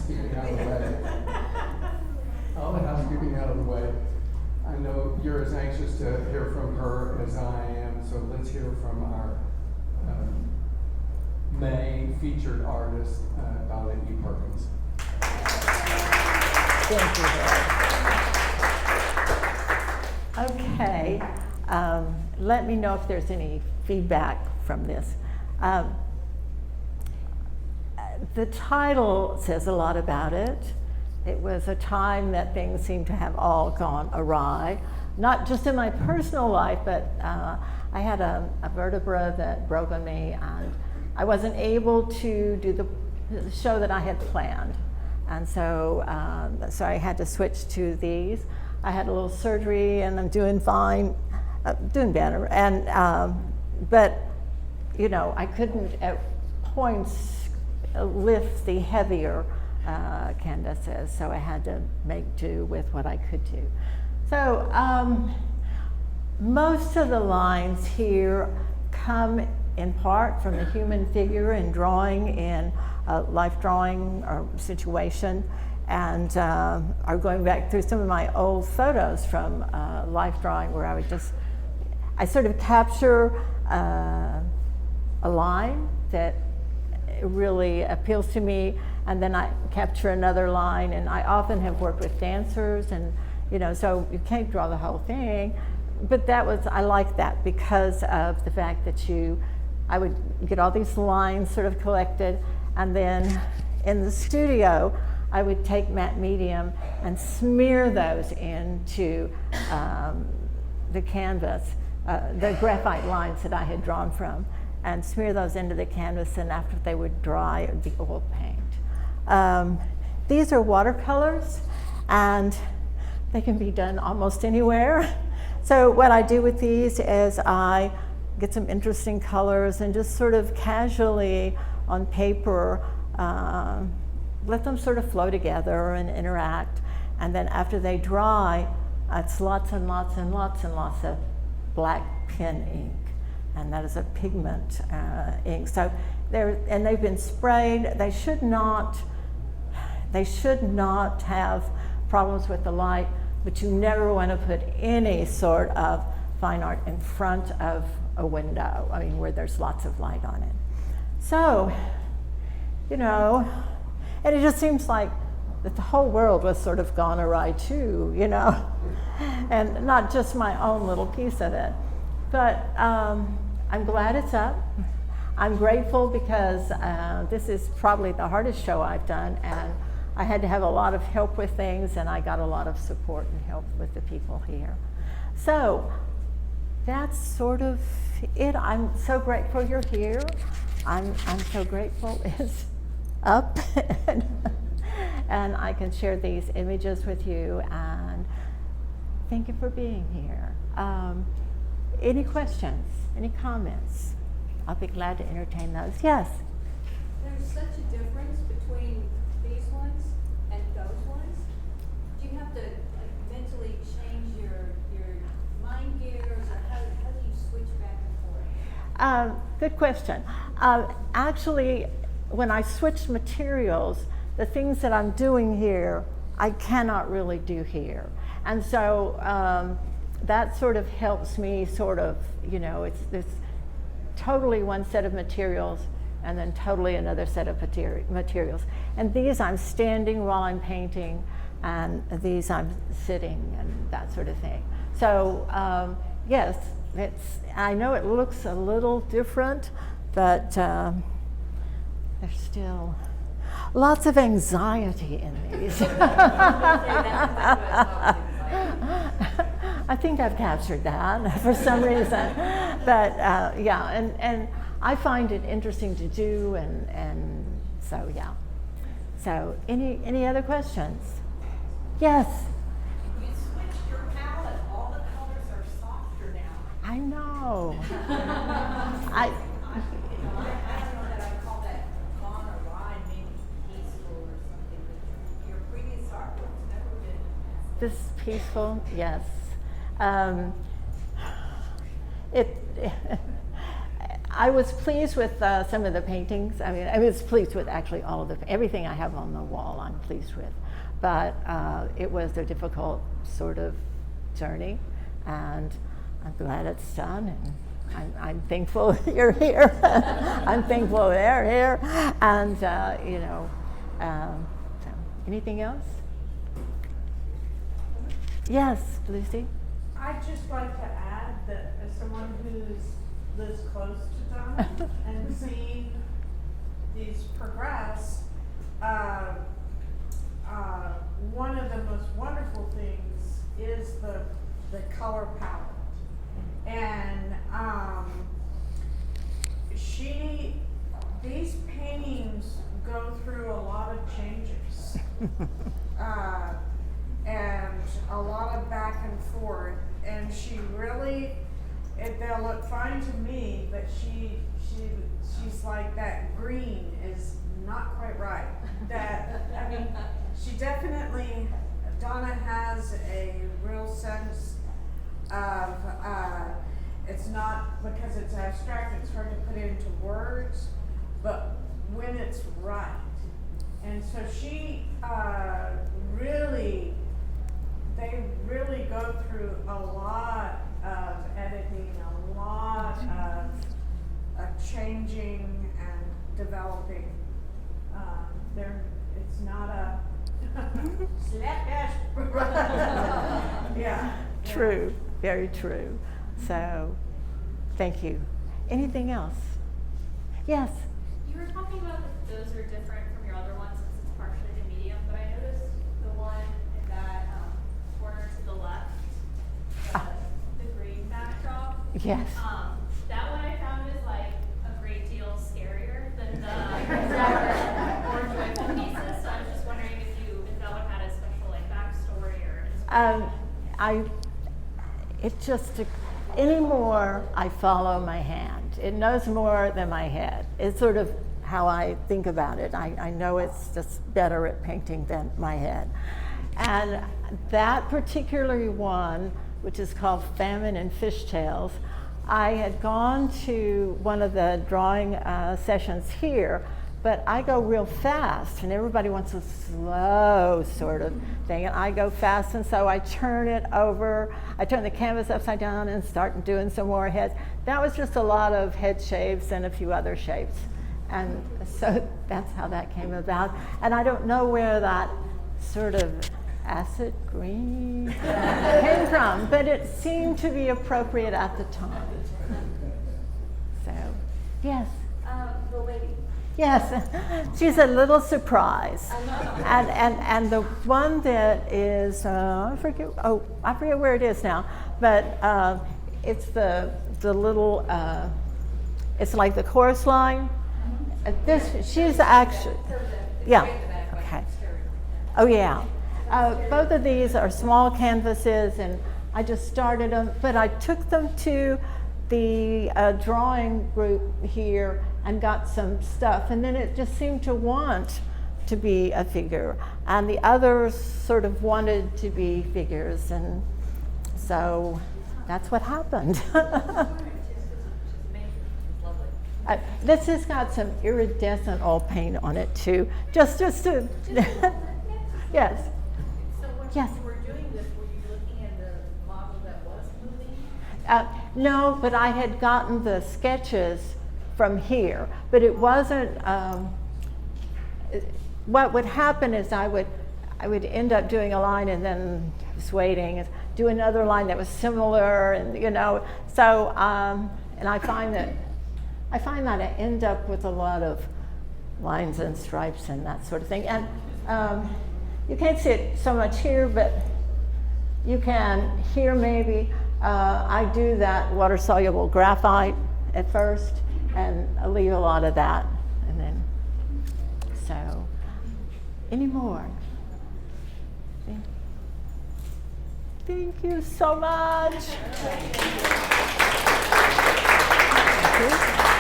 housekeeping out of the way. All the housekeeping out of the way. I know you're as anxious to hear from her as I am, so let's hear from our main featured artist, Donna E. Perkins. Thank you, Harry. Okay, let me know if there's any feedback from this. The title says a lot about it. It was a time that things seem to have all gone awry, not just in my personal life, but I had a vertebra that broke on me, and I wasn't able to do the show that I had planned. And so I had to switch to these. I had a little surgery, and I'm doing fine, doing better. And but you know, I couldn't at points lift the heavier canvases, so I had to make do with what I could do. So most of the lines here come in part from the human figure in drawing, in a life drawing or situation, and are going back through some of my old photos from life drawing, where I sort of capture a line that really appeals to me, and then I capture another line. And I often have worked with dancers, and you know, so you can't draw the whole thing, but I like that because of the fact that I would get all these lines sort of collected, and then in the studio I would take matte medium and smear those into the canvas, the graphite lines that I had drawn from, and smear those into the canvas, and after they would dry, it would be oil paint. These are watercolors, and they can be done almost anywhere. So what I do with these is I get some interesting colors and just sort of casually on paper, let them sort of flow together and interact. And then after they dry, it's lots and lots and lots and lots of black pen ink. And that is a pigment ink. So they've been sprayed. They should not have problems with the light, but you never want to put any sort of fine art in front of a window, I mean, where there's lots of light on it. So, you know, and it just seems like that the whole world was sort of gone awry too, you know, and not just my own little piece of it. But I'm glad it's up. I'm grateful because this is probably the hardest show I've done, and I had to have a lot of help with things, and I got a lot of support and help with the people here. So that's sort of it. I'm so grateful you're here. I'm so grateful it's up and I can share these images with you, and thank you for being here. Any questions, any comments? I'll be glad to entertain those. Yes? There's such a difference between these ones and those ones. Do you have to mentally change your mind gears, or how do you switch back and forth? Good question. Actually, when I switched materials, the things that I'm doing here, I cannot really do here. And so that sort of helps me sort of, you know, it's this totally one set of materials and then totally another set of materials. And these I'm standing while I'm painting, and these I'm sitting and that sort of thing. So yes, I know it looks a little different, but there's still lots of anxiety in these. I think I've captured that for some reason. But yeah, and I find it interesting to do, and so yeah. So any other questions? Yes? You switched your palette. All the colors are softer now. I know. I don't know that I call that Gone Awry, maybe peaceful or something, but your previous artwork's never been. This peaceful, yes. I was pleased with some of the paintings. I mean, I was pleased with actually all of everything I have on the wall. I'm pleased with, but it was a difficult sort of journey, and I'm glad it's done. And I'm thankful you're here. I'm thankful they're here, and you know. So, anything else? Yes, Lucy. I'd just like to add that as someone who's lives close to Donna and seen these progress, one of the most wonderful things is the color palette. And these paintings go through a lot of changes. And a lot of back and forth, and she really, they'll look fine to me, but she's like, that green is not quite right. I mean, she definitely, Donna has a real sense of, it's not because it's abstract, it's hard to put into words, but when it's right. And so she they really go through a lot of editing, a lot of changing and developing. It's not a slapdash. Yeah. True, very true. So, thank you. Anything else? Yes. You were talking about that those are different from your other ones since it's partially the medium, but I noticed the one in that corner to the left, the green backdrop. Yes. That one I found is like a great deal scarier than the more joyful pieces. So I was just wondering if that one had a special like backstory or. It just anymore I follow my hand. It knows more than my head. It's sort of how I think about it. I know it's just better at painting than my head. And that particular one, which is called Famine and Fishtails, I had gone to one of the drawing sessions here, but I go real fast and everybody wants a slow sort of thing, and I go fast, and so I turn it over, I turn the canvas upside down and start doing some more heads. That was just a lot of head shapes and a few other shapes. And so that's how that came about. And I don't know where that sort of acid green came from, but it seemed to be appropriate at the time. So, yes. The lady. Yes, she's a little surprise. And the one that is, I forget where it is now, but it's the little, it's like the chorus line. She's actually, yeah, okay. Oh yeah. Both of these are small canvases, and I just started them, but I took them to the drawing group here and got some stuff, and then it just seemed to want to be a figure, and the others sort of wanted to be figures, and so that's what happened. This has got some iridescent oil paint on it too, just to, yes. So when Yes. you were doing this, were you looking at the model that was moving? No, but I had gotten the sketches from here, but it wasn't, what would happen is I would end up doing a line and then just waiting and do another line that was similar, and so, and I find that I end up with a lot of lines and stripes and that sort of thing. And you can't see it so much here, but you can here maybe. I do that water-soluble graphite at first, and I leave a lot of that, and then, so, any more? Thank you so much. Thank you.